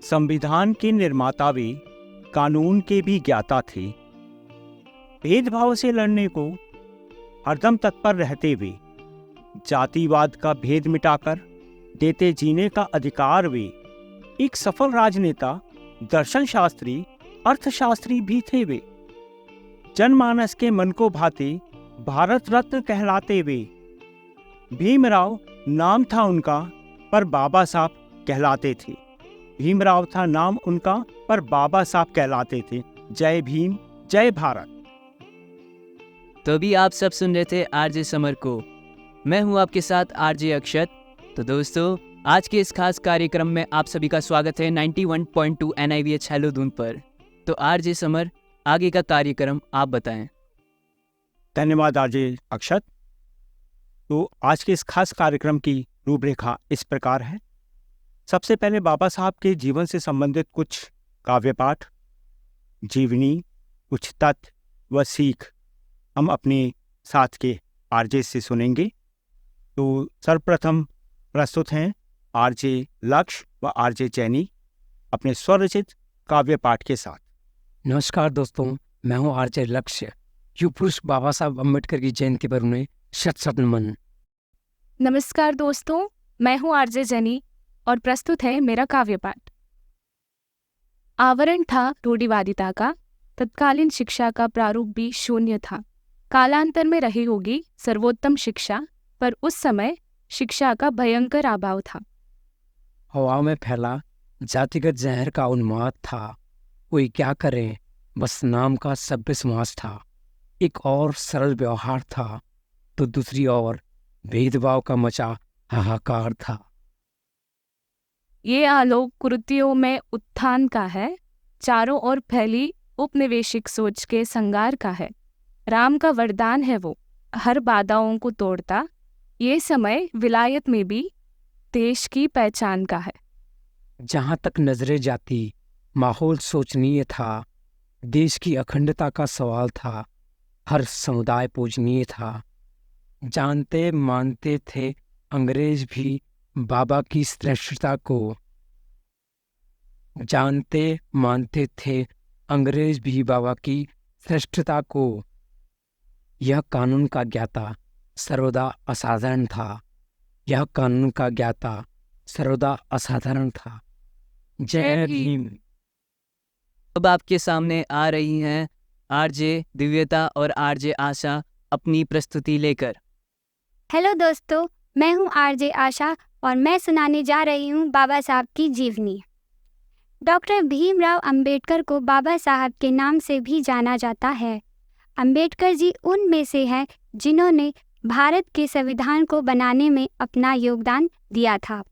संविधान के निर्माता वे कानून के भी ज्ञाता थे। भेदभाव से लड़ने को हरदम तत्पर रहते हुए जातिवाद का भेद मिटाकर देते जीने का अधिकार वे एक सफल राजनेता, दर्शन शास्त्री, अर्थशास्त्री भी थे। वे जनमानस के मन को भाते भारत रत्न कहलाते वे। भीमराव नाम था उनका पर बाबा साहब कहलाते थे। भीमराव था नाम उनका पर बाबा साहब कहलाते थे। जय भीम, जय भारत। तो अभी आप सब सुन रहे थे आरजे समर को। मैं हूं आपके साथ आरजे अक्षत। तो दोस्तों, आज के इस खास कार्यक्रम में आप सभी का स्वागत है 91.2 NIVH हेलो धुन पर। तो आरजे समर, आगे का कार्यक्रम आप बताएं। धन्यवाद आरजे अक्षत। तो आज के इस खास कार्यक्रम की रूपरेखा इस प्रकार है। सबसे पहले बाबा साहब के जीवन से संबंधित कुछ काव्य पाठ, जीवनी, कुछ तथ्य व सीख हम अपने साथ के आरजे से सुनेंगे। तो सर्वप्रथम प्रस्तुत हैं आरजे लक्ष्य व आरजे चैनी अपने स्वरचित काव्य पाठ के साथ। नमस्कार दोस्तों, मैं हूं आरजे लक्ष्य। युग पुरुष बाबा साहब अम्बेडकर की जयंती पर उन्हें शत शत नमन। नमस्कार दोस्तों, मैं हूं आरजे जनी और प्रस्तुत है मेरा काव्य पाठ। आवरण था रूढ़िवादिता का, तत्कालीन शिक्षा का प्रारूप भी शून्य था। कालांतर में रही होगी सर्वोत्तम शिक्षा, पर उस समय शिक्षा का भयंकर अभाव था। हवा में फैला जातिगत जहर का उन्माद था। कोई क्या करे, बस नाम का सभ्य समाज था। एक और सरल व्यवहार था तो दूसरी ओर भेदभाव का मचा हाहाकार था। ये आलोक कुरीतियों में उत्थान का है, चारों ओर फैली उपनिवेशिक सोच के संगार का है। राम का वरदान है वो, हर बाधाओं को तोड़ता। ये समय विलायत में भी देश की पहचान का है। जहाँ तक नजरें जाती माहौल सोचनीय था। देश की अखंडता का सवाल था। हर समुदाय पूजनीय था। जानते मानते थे अंग्रेज भी बाबा की श्रेष्ठता को। जानते मानते थे अंग्रेज भी बाबा की श्रेष्ठता को। यह कानून का ज्ञाता सर्वदा असाधारण था। यह कानून का ज्ञाता सर्वदा असाधारण था। जय भीम। अब आपके सामने आ रही हैं आरजे दिव्यता और आरजे आशा अपनी प्रस्तुति लेकर। हेलो दोस्तों, मैं हूं आरजे आशा और मैं सुनाने जा रही हूं बाबा साहब की जीवनी। डॉक्टर भीमराव अंबेडकर को बाबा साहब के नाम से भी जाना जाता है। अंबेडकर जी उनमें से हैं जिन्होंने भारत के संविधान को बनाने में अपना योगदान दिया था।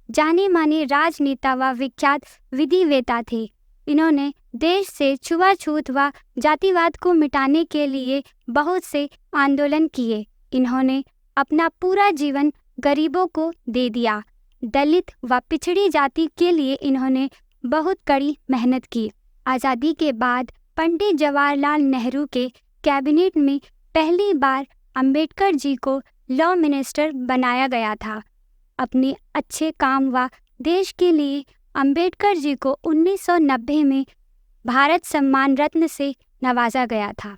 जाने माने राजनेता व विख्यात विधिवेता थे। इन्होंने देश से छुआछूत व जातिवाद को मिटाने के लिए बहुत से आंदोलन किए। इन्होंने अपना पूरा जीवन गरीबों को दे दिया। दलित व पिछड़ी जाति के लिए इन्होंने बहुत कड़ी मेहनत की। आज़ादी के बाद पंडित जवाहरलाल नेहरू के कैबिनेट में पहली बार अंबेडकर जी को लॉ मिनिस्टर बनाया गया था। अपने अच्छे काम व देश के लिए अंबेडकर जी को 1990 में भारत सम्मान रत्न से नवाजा गया था।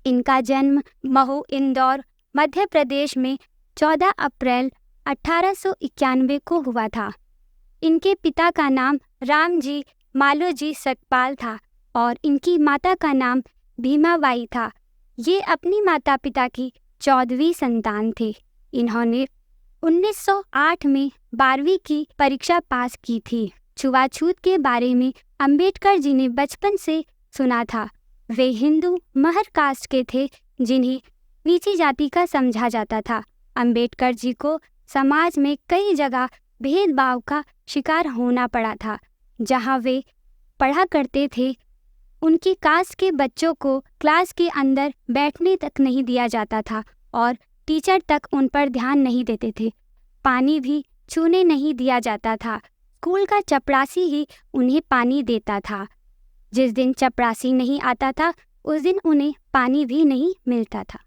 इनका जन्म महू, इंदौर, मध्य प्रदेश में 14 अप्रैल 1891 को हुआ था। इनके पिता का नाम रामजी मालोजी सकपाल था और इनकी माता का नाम भीमाबाई था। ये अपनी माता पिता की 14वीं संतान थे। इन्होंने 1908 में 12वीं की परीक्षा पास की थी। छुआछूत के बारे में अंबेडकर जी ने बचपन से सुना था। वे हिंदू महर कास्ट के थे जिन्हें नीची जाति का समझा जाता था। अंबेडकर जी को समाज में कई जगह भेदभाव का शिकार होना पड़ा था। जहां वे पढ़ा करते थे उनकी कास्ट के बच्चों को क्लास के अंदर बैठने तक नहीं दिया जाता था और टीचर तक उन पर ध्यान नहीं देते थे। पानी भी छूने नहीं दिया जाता था। स्कूल का चपरासी ही उन्हें पानी देता था। जिस दिन चपरासी नहीं आता था उस दिन उन्हें पानी भी नहीं मिलता था।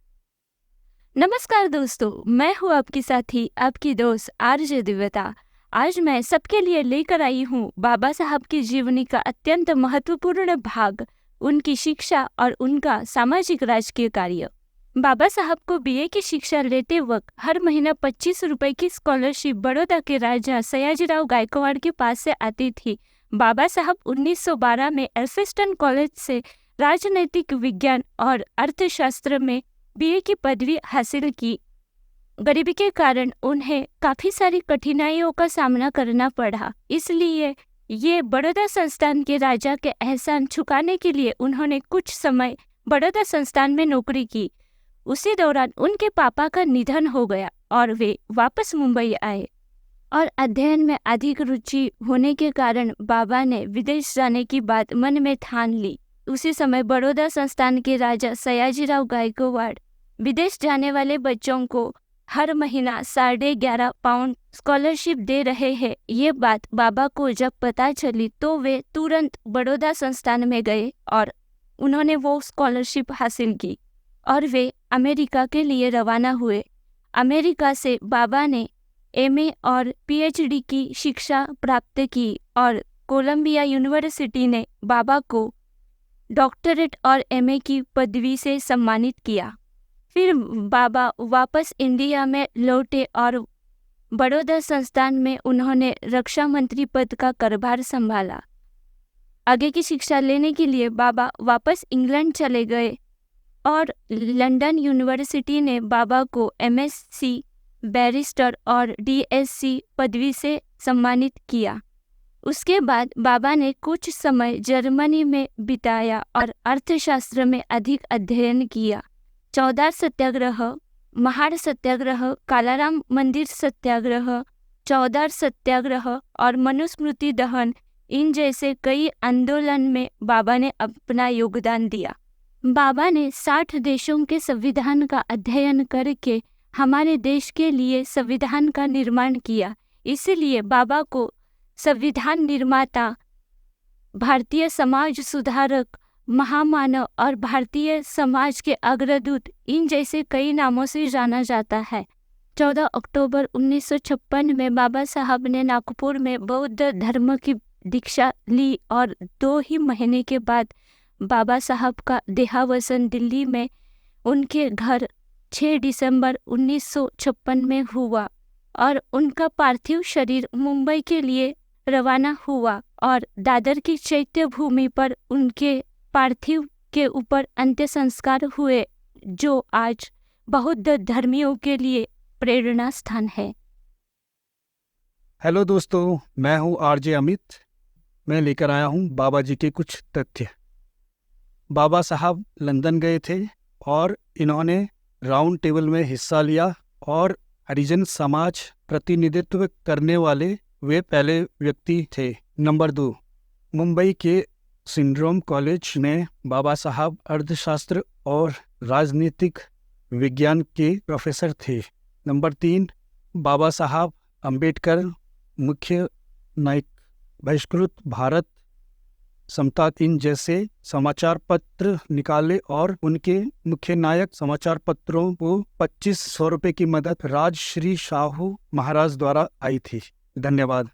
नमस्कार दोस्तों, मैं हूँ आपकी साथी, आपकी दोस्त आरजे दिव्यता। आज मैं सबके लिए लेकर आई हूँ बाबा साहब की जीवनी का अत्यंत महत्वपूर्ण भाग, उनकी शिक्षा और उनका सामाजिक राजकीय कार्य। बाबा साहब को बीए की शिक्षा लेते वक्त हर महीना 25 रुपए की स्कॉलरशिप बड़ौदा के राजा सयाजीराव गायकवाड़ के पास से आती थी। बाबा साहब 1912 में एल्फिंस्टन कॉलेज से राजनैतिक विज्ञान और अर्थशास्त्र में बीए की पदवी हासिल की। गरीबी के कारण उन्हें काफी सारी कठिनाइयों का सामना करना पड़ा, इसलिए ये बड़ौदा संस्थान के राजा के एहसान चुकाने के लिए उन्होंने कुछ समय बड़ौदा संस्थान में नौकरी की। उसी दौरान उनके पापा का निधन हो गया और वे वापस मुंबई आए और अध्ययन में अधिक रुचि होने के कारण बाबा ने विदेश जाने की बात मन में ठान ली। उसी समय बड़ौदा संस्थान के राजा सयाजीराव गायकवाड़ विदेश जाने वाले बच्चों को हर महीना 11.5 पाउंड स्कॉलरशिप दे रहे हैं। ये बात बाबा को जब पता चली तो वे तुरंत बड़ौदा संस्थान में गए और उन्होंने वो स्कॉलरशिप हासिल की और वे अमेरिका के लिए रवाना हुए। अमेरिका से बाबा ने एमए और पीएचडी की शिक्षा प्राप्त की और कोलंबिया यूनिवर्सिटी ने बाबा को डॉक्टरेट और एमए की पदवी से सम्मानित किया। फिर बाबा वापस इंडिया में लौटे और बड़ौदा संस्थान में उन्होंने रक्षा मंत्री पद का कार्यभार संभाला। आगे की शिक्षा लेने के लिए बाबा वापस इंग्लैंड चले गए और लंदन यूनिवर्सिटी ने बाबा को एमएससी बैरिस्टर और डीएससी पदवी से सम्मानित किया। उसके बाद बाबा ने कुछ समय जर्मनी में बिताया और अर्थशास्त्र में अधिक अध्ययन किया। चौदार सत्याग्रह, महाड़ सत्याग्रह, कालाराम मंदिर सत्याग्रह, चौदार सत्याग्रह और मनुस्मृति दहन, इन जैसे कई आंदोलन में बाबा ने अपना योगदान दिया। बाबा ने 60 देशों के संविधान का अध्ययन करके हमारे देश के लिए संविधान का निर्माण किया। इसलिए बाबा को संविधान निर्माता, भारतीय समाज सुधारक, महामानव और भारतीय समाज के अग्रदूत, इन जैसे कई नामों से जाना जाता है। 14 अक्टूबर 1956 में बाबा साहब ने नागपुर में बौद्ध धर्म की दीक्षा ली और 2 ही महीने के बाद बाबा साहब का देहावसान दिल्ली में उनके घर 6 दिसंबर 1956 में हुआ और उनका पार्थिव शरीर मुंबई के लिए रवाना हुआ और दादर की चैत्य भूमि पर उनके पार्थिव के ऊपर अंत्य संस्कार हुए, जो आज बौद्ध धर्मियों के लिए प्रेरणा स्थान है। हेलो दोस्तों, मैं हूं आरजे अमित। मैं लेकर आया हूं बाबा जी के कुछ तथ्य। बाबा साहब लंदन गए थे और इन्होंने राउंड टेबल में हिस्सा लिया और हरिजन समाज प्रतिनिधित्व करने वाले वे पहले व्यक्ति थे। नंबर 2, मुंबई के सिंड्रोम कॉलेज में बाबा साहब अर्थशास्त्र और राजनीतिक विज्ञान के प्रोफेसर थे। नंबर 3, बाबा साहब अंबेडकर मुख्य नायक, बहिष्कृत भारत, समता, इन जैसे समाचार पत्र निकाले और उनके मुख्य नायक समाचार पत्रों को 2500 रुपये की मदद राजश्री शाहू महाराज द्वारा आई थी। धन्यवाद।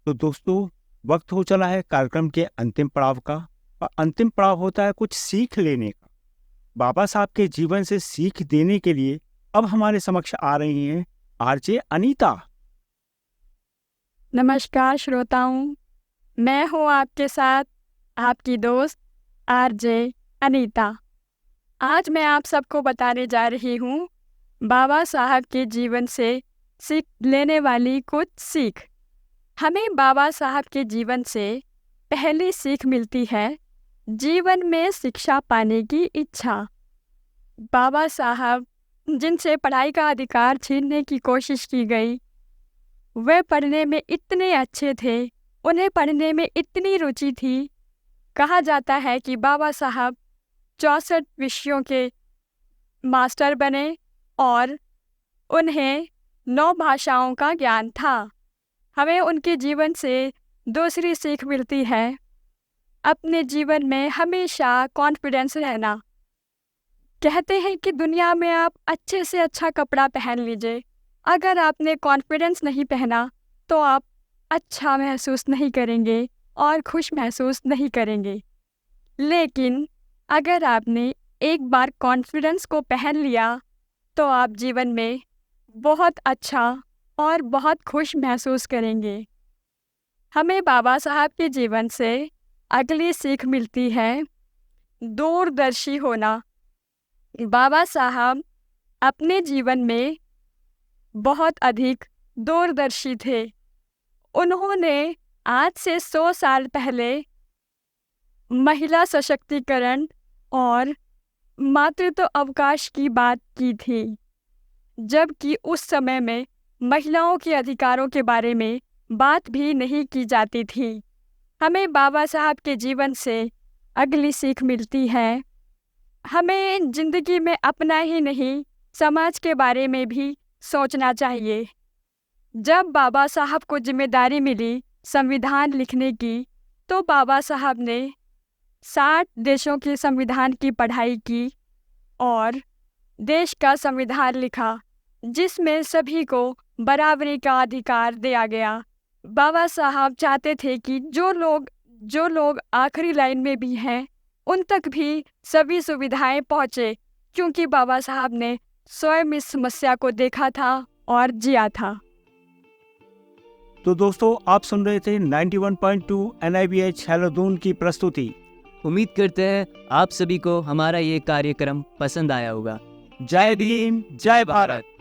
तो दोस्तों, वक्त हो चला है कार्यक्रम के अंतिम पड़ाव का, और अंतिम पड़ाव होता है कुछ सीख लेने का। बाबा साहब के जीवन से सीख देने के लिए अब हमारे समक्ष आ रही हैं आरजे अनीता। नमस्कार श्रोताओं, मैं हूँ आपके साथ आपकी दोस्त आरजे अनीता। आज मैं आप सबको बताने जा रही हूँ बाबा साहब के जीवन से सीख लेने वाली कुछ सीख। हमें बाबा साहब के जीवन से पहली सीख मिलती है जीवन में शिक्षा पाने की इच्छा। बाबा साहब जिनसे पढ़ाई का अधिकार छीनने की कोशिश की गई, वे पढ़ने में इतने अच्छे थे, उन्हें पढ़ने में इतनी रुचि थी। कहा जाता है कि बाबा साहब 64 विषयों के मास्टर बने और उन्हें 9 भाषाओं का ज्ञान था। हमें उनके जीवन से दूसरी सीख मिलती है, अपने जीवन में हमेशा कॉन्फिडेंस रहना। कहते हैं कि दुनिया में आप अच्छे से अच्छा कपड़ा पहन लीजिए, अगर आपने कॉन्फिडेंस नहीं पहना तो आप अच्छा महसूस नहीं करेंगे और खुश महसूस नहीं करेंगे। लेकिन अगर आपने एक बार कॉन्फिडेंस को पहन लिया तो आप जीवन में बहुत अच्छा और बहुत खुश महसूस करेंगे। हमें बाबा साहब के जीवन से अगली सीख मिलती है दूरदर्शी होना। बाबा साहब अपने जीवन में बहुत अधिक दूरदर्शी थे। उन्होंने आज से 100 साल पहले महिला सशक्तिकरण और मातृत्व अवकाश की बात की थी, जबकि उस समय में महिलाओं के अधिकारों के बारे में बात भी नहीं की जाती थी। हमें बाबा साहब के जीवन से अगली सीख मिलती है। हमें जिंदगी में अपना ही नहीं, समाज के बारे में भी सोचना चाहिए। जब बाबा साहब को जिम्मेदारी मिली संविधान लिखने की, तो बाबा साहब ने 60 देशों के संविधान की पढ़ाई की और देश का संविधान लिखा, जिसमें सभी को बराबरी का अधिकार दिया गया। बाबा साहब चाहते थे कि जो लोग आखिरी लाइन में भी हैं, उन तक भी सभी सुविधाएं पहुँचे, क्योंकि बाबा साहब ने स्वयं इस समस्या को देखा था और जिया था। तो दोस्तों, आप सुन रहे थे 91.2 NIBH हैलोदून की प्रस्तुति। उम्मीद करते हैं आप सभी को हमारा ये कार्यक्रम पसंद आया होगा। जय भीम, जय भारत।